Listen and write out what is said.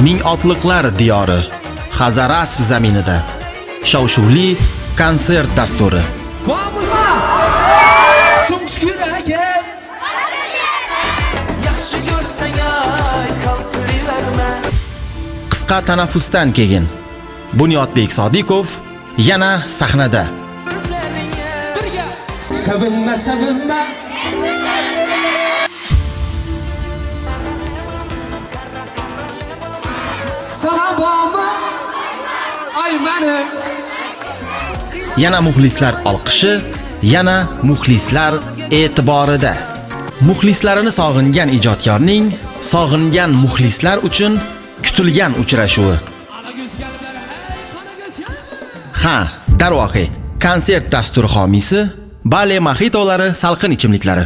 Ming otliqlar diyori, Xazarasp zaminida shov-shuvli konsert dasturi. Qisqa tanaffusdan keyin Bunyodbek Sodiqov yana sahnada. Sevinme sevinme. Sahabamı aymanı. Yana muxlislar olqishi, yana muxlislar e'tiborida. Muxlislarini sog'ingan ijodkorning sog'ingan muxlislar uchun kutilgan uchrashuvi. Ha, darvoqe, konsert dasturi homiysi Bale Mojitolari salqin ichimliklari.